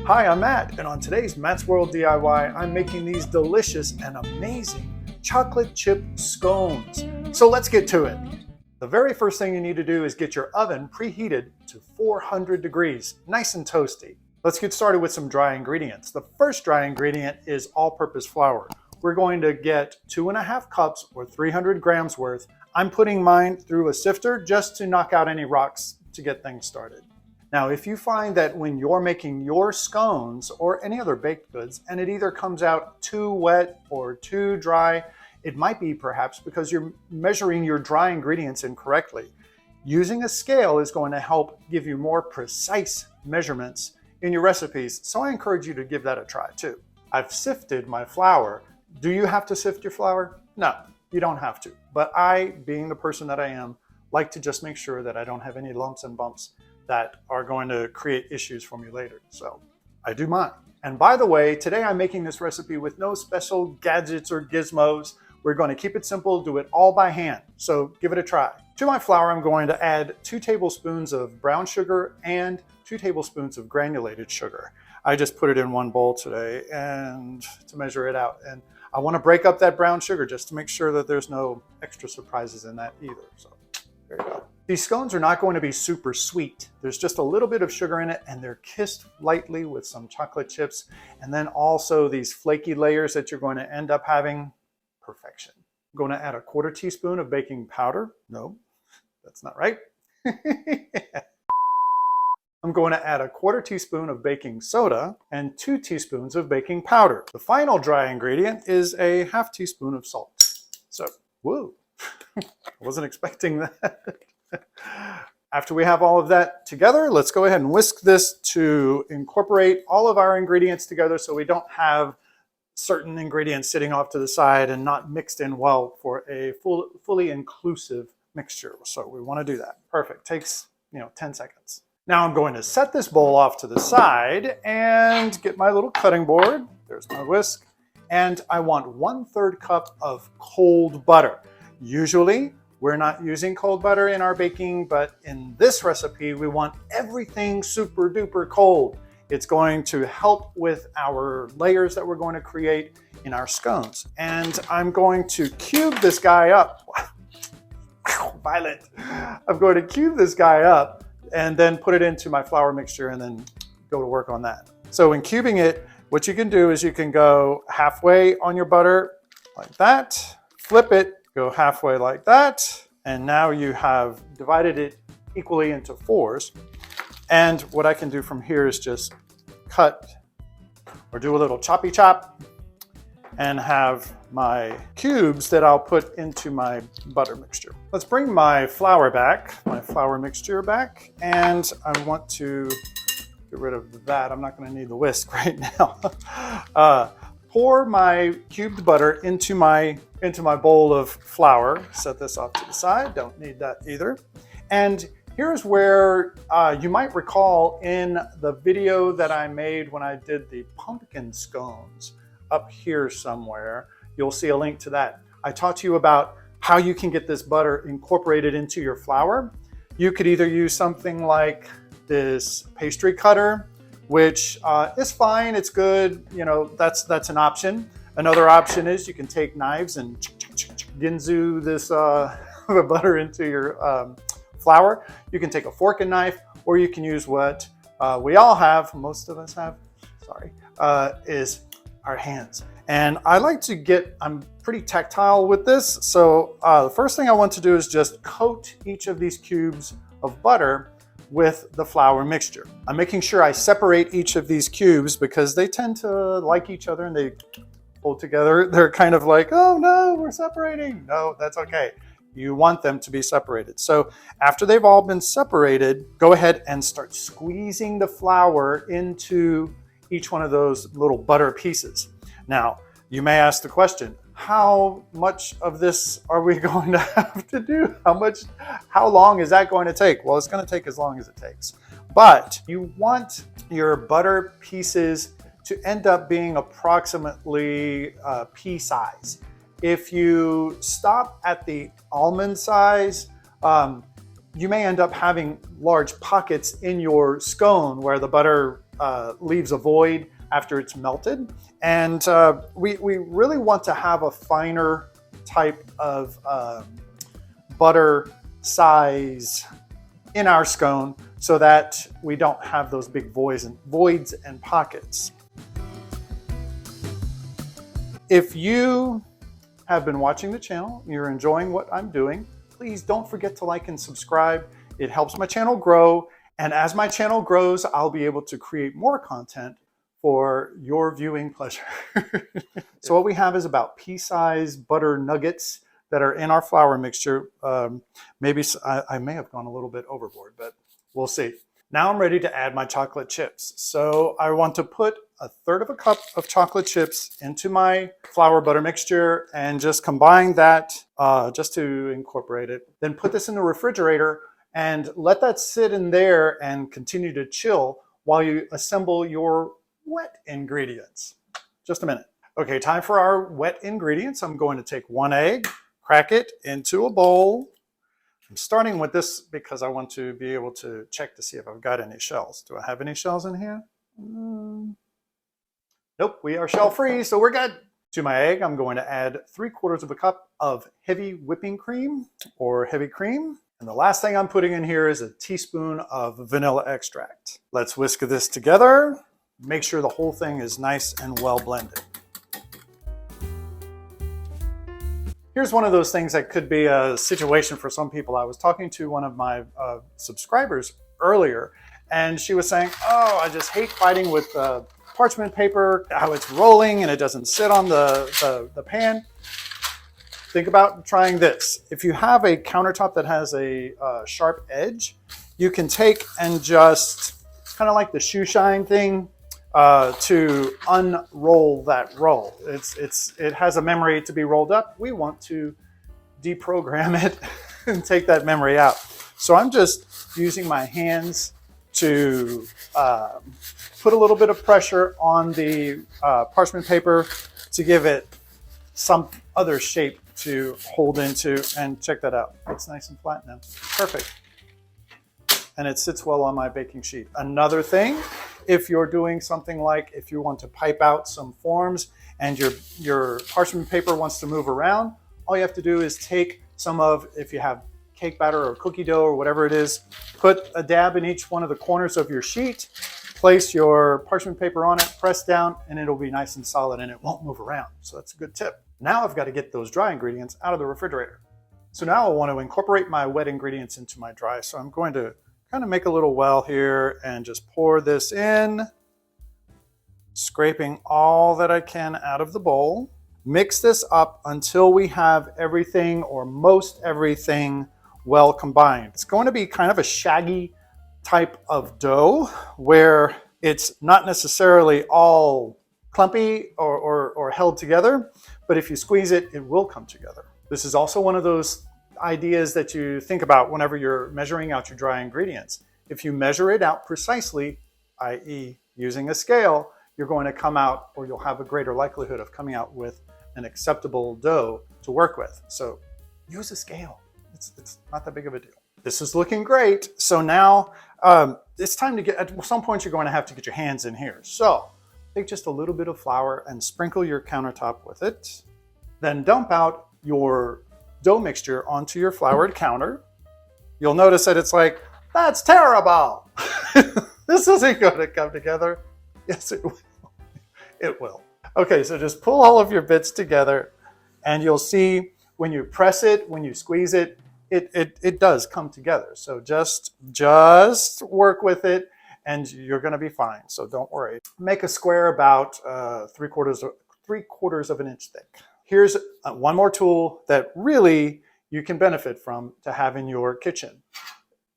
Hi, I'm Matt, and on today's Matt's World DIY, I'm making these delicious and amazing chocolate chip scones. So let's get to it. The very first thing you need to do is get your oven preheated to 400 degrees, nice and toasty. Let's get started with some dry ingredients. The first dry ingredient is all-purpose flour. We're going to get 2.5 cups or 300 grams worth. I'm putting mine through a sifter just to knock out any rocks to get things started. Now, if you find that when you're making your scones or any other baked goods and it either comes out too wet or too dry, it might be perhaps because you're measuring your dry ingredients incorrectly. Using a scale is going to help give you more precise measurements in your recipes, so I encourage you to give that a try too. I've sifted my flour. Do you have to sift your flour? No, you don't have to. But I, being the person that I am, like to just make sure that I don't have any lumps and bumps that are going to create issues for me later. So I do mine. And by the way, today I'm making this recipe with no special gadgets or gizmos. We're going to keep it simple, do it all by hand. So give it a try. To my flour, I'm going to add 2 tablespoons of brown sugar and 2 tablespoons of granulated sugar. I just put it in one bowl today and to measure it out. And I want to break up that brown sugar just to make sure that there's no extra surprises in that either. So there you go. These scones are not going to be super sweet. There's just a little bit of sugar in it and they're kissed lightly with some chocolate chips. And then also these flaky layers that you're going to end up having. Perfection. I'm going to add a 1/4 teaspoon of baking powder. No, that's not right. I'm going to add a 1/4 teaspoon of baking soda and 2 teaspoons of baking powder. The final dry ingredient is a 1/2 teaspoon of salt. So, whoa, I wasn't expecting that. After we have all of that together, let's go ahead and whisk this to incorporate all of our ingredients together so we don't have certain ingredients sitting off to the side and not mixed in well for a fully inclusive mixture. So we want to do that. Perfect. Takes 10 seconds. Now I'm going to set this bowl off to the side and get my little cutting board. There's my whisk. And I want 1/3 cup of cold butter. Usually we're not using cold butter in our baking, but in this recipe, we want everything super duper cold. It's going to help with our layers that we're going to create in our scones. And I'm going to cube this guy up. Violent. I'm going to cube this guy up and then put it into my flour mixture and then go to work on that. So in cubing it, what you can do is you can go halfway on your butter like that, flip it, go halfway like that, and now you have divided it equally into 4s. And what I can do from here is just cut or do a little choppy chop and have my cubes that I'll put into my butter mixture. Let's bring my flour mixture back, and I want to get rid of that. I'm not going to need the whisk right now. Pour my cubed butter into my bowl of flour. Set this off to the side. Don't need that either. And here's where you might recall in the video that I made when I did the pumpkin scones up here somewhere. You'll see a link to that. I talked to you about how you can get this butter incorporated into your flour. You could either use something like this pastry cutter, which is fine, it's good, that's an option. Another option is you can take knives and ginzu this the butter into your flour. You can take a fork and knife, or you can use what we all have, most of us have, is our hands. And I like to I'm pretty tactile with this, so the first thing I want to do is just coat each of these cubes of butter with the flour mixture. I'm making sure I separate each of these cubes because they tend to like each other and they pull together. They're kind of like, oh no, we're separating. No, that's okay. You want them to be separated. So after they've all been separated, go ahead and start squeezing the flour into each one of those little butter pieces. Now, you may ask the question, how much of this are we going to have to do? How long is that going to take? Well, it's going to take as long as it takes. But you want your butter pieces to end up being approximately pea size. If you stop at the almond size, you may end up having large pockets in your scone where the butter leaves a void after it's melted. And we really want to have a finer type of butter size in our scone so that we don't have those big voids and pockets. If you have been watching the channel, you're enjoying what I'm doing, please don't forget to like and subscribe. It helps my channel grow. And as my channel grows, I'll be able to create more content for your viewing pleasure. So what we have is about pea-sized butter nuggets that are in our flour mixture. Maybe I may have gone a little bit overboard, but we'll see. Now I'm ready to add my chocolate chips. So I want to put 1/3 of a cup of chocolate chips into my flour butter mixture and just combine that just to incorporate it. Then put this in the refrigerator and let that sit in there and continue to chill while you assemble your wet ingredients. Just a minute. Okay, time for our wet ingredients. I'm going to take 1 egg, crack it into a bowl. I'm starting with this because I want to be able to check to see if I've got any shells. Do I have any shells in here? Nope, we are shell free, so we're good. To my egg, I'm going to add 3/4 of a cup of heavy whipping cream or heavy cream. And the last thing I'm putting in here is a teaspoon of vanilla extract. Let's whisk this together. Make sure the whole thing is nice and well blended. Here's one of those things that could be a situation for some people. I was talking to one of my subscribers earlier, and she was saying, oh, I just hate fighting with parchment paper, how it's rolling and it doesn't sit on the pan. Think about trying this. If you have a countertop that has a sharp edge, you can take and just, kind of like the shoe shine thing, to unroll that roll. It has a memory to be rolled up. We want to deprogram it and take that memory out. So I'm just using my hands to put a little bit of pressure on the parchment paper to give it some other shape to hold into, and check that out. It's nice and flat now. Perfect. And it sits well on my baking sheet. Another thing, if you're doing something like if you want to pipe out some forms and your parchment paper wants to move around, all you have to do is take some of, if you have cake batter or cookie dough or whatever it is, put a dab in each one of the corners of your sheet, place your parchment paper on it, press down, and it'll be nice and solid and it won't move around. So that's a good tip. Now I've got to get those dry ingredients out of the refrigerator. So now I want to incorporate my wet ingredients into my dry. So I'm going to kind of make a little well here and just pour this in, scraping all that I can out of the bowl. Mix this up until we have everything or most everything well combined. It's going to be kind of a shaggy type of dough where it's not necessarily all clumpy or held together, but if you squeeze it, it will come together. This is also one of those ideas that you think about whenever you're measuring out your dry ingredients. If you measure it out precisely, i.e. using a scale, you're going to come out, or you'll have a greater likelihood of coming out with an acceptable dough to work with. So use a scale. It's not that big of a deal. This is looking great. So now it's time to get, at some point you're going to have to get your hands in here. So take just a little bit of flour and sprinkle your countertop with it. Then dump out your dough mixture onto your floured counter. You'll notice that it's like, that's terrible. This isn't going to come together. Yes, it will. It will. Okay, so just pull all of your bits together and you'll see when you press it, when you squeeze it, it does come together. So just work with it and you're going to be fine. So don't worry. Make a square about 3/4 of an inch thick. Here's one more tool that really you can benefit from to have in your kitchen,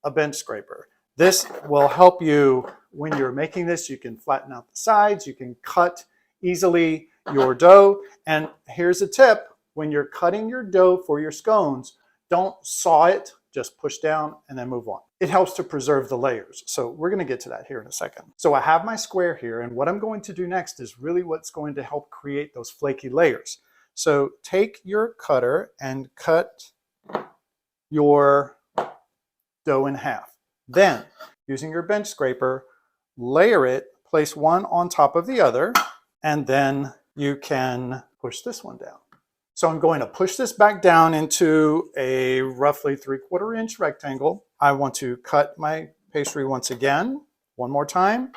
a bench scraper. This will help you when you're making this. You can flatten out the sides, you can cut easily your dough. And here's a tip, when you're cutting your dough for your scones, don't saw it, just push down and then move on. It helps to preserve the layers. So we're going to get to that here in a second. So I have my square here, and what I'm going to do next is really what's going to help create those flaky layers. So take your cutter and cut your dough in half. Then, using your bench scraper, layer it, place one on top of the other, and then you can push this one down. So I'm going to push this back down into a roughly 3/4 inch rectangle. I want to cut my pastry once again, one more time,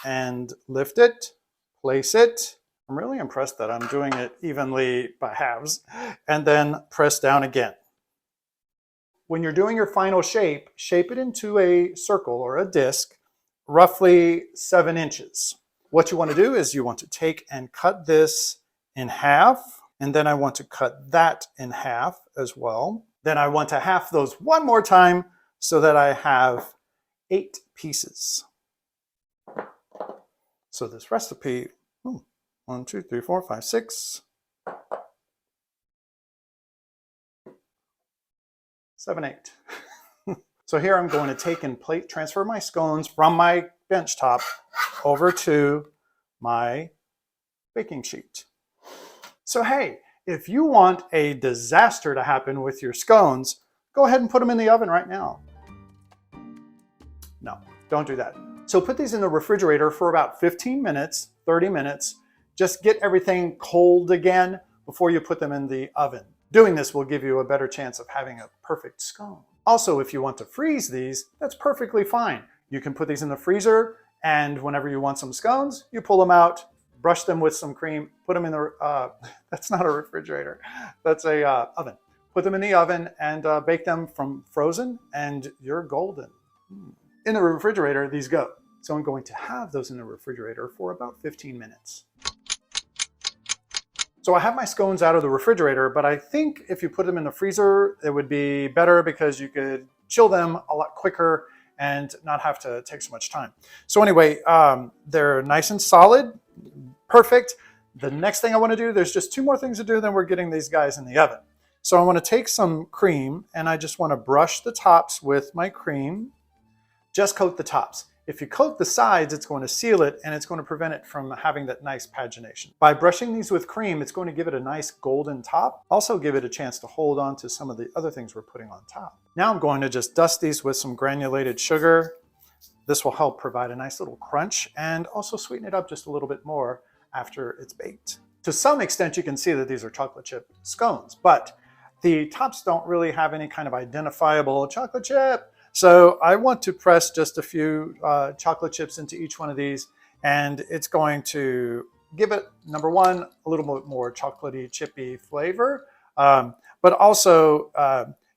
and lift it, place it. I'm really impressed that I'm doing it evenly by halves, and then press down again. When you're doing your final shape it into a circle or a disc, roughly 7 inches. What you want to do is you want to take and cut this in half, and then I want to cut that in half as well. Then I want to half those one more time so that I have 8 pieces. So this recipe, 1, 2, 3, 4, 5, 6, 7, 8. So here I'm going to take and transfer my scones from my bench top over to my baking sheet. So hey, if you want a disaster to happen with your scones, go ahead and put them in the oven right now. No, don't do that. So put these in the refrigerator for about 15 minutes, 30 minutes. Just get everything cold again before you put them in the oven. Doing this will give you a better chance of having a perfect scone. Also, if you want to freeze these, that's perfectly fine. You can put these in the freezer, and whenever you want some scones, you pull them out, brush them with some cream, put them in the, that's not a refrigerator, that's a oven. Put them in the oven and bake them from frozen, and you're golden. In the refrigerator, these go. So I'm going to have those in the refrigerator for about 15 minutes. So I have my scones out of the refrigerator, but I think if you put them in the freezer, it would be better because you could chill them a lot quicker and not have to take so much time. So anyway, they're nice and solid, perfect. The next thing I want to do, there's just 2 more things to do, then we're getting these guys in the oven. So I want to take some cream and I just want to brush the tops with my cream. Just coat the tops. If you coat the sides, it's going to seal it and it's going to prevent it from having that nice pagination. By brushing these with cream, it's going to give it a nice golden top. Also give it a chance to hold on to some of the other things we're putting on top. Now I'm going to just dust these with some granulated sugar. This will help provide a nice little crunch and also sweeten it up just a little bit more after it's baked. To some extent, you can see that these are chocolate chip scones, but the tops don't really have any kind of identifiable chocolate chip. So I want to press just a few chocolate chips into each one of these, and it's going to give it, number one, a little bit more chocolatey, chippy flavor, but also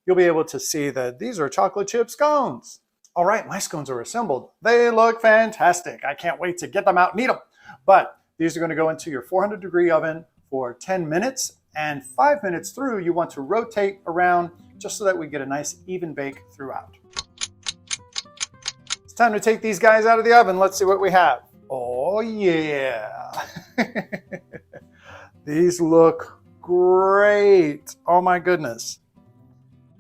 you'll be able to see that these are chocolate chip scones. All right, my scones are assembled. They look fantastic. I can't wait to get them out and eat them. But these are going to go into your 400-degree oven for 10 minutes, and 5 minutes through, you want to rotate around just so that we get a nice even bake throughout. It's time to take these guys out of the oven. Let's see what we have. Oh yeah. These look great. Oh my goodness.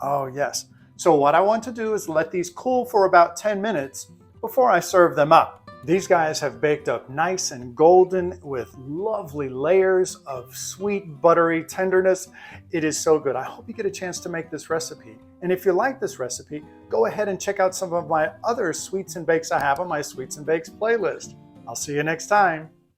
Oh yes. So what I want to do is let these cool for about 10 minutes before I serve them up. These guys have baked up nice and golden with lovely layers of sweet, buttery tenderness. It is so good. I hope you get a chance to make this recipe. And if you like this recipe, go ahead and check out some of my other sweets and bakes I have on my Sweets and Bakes playlist. I'll see you next time.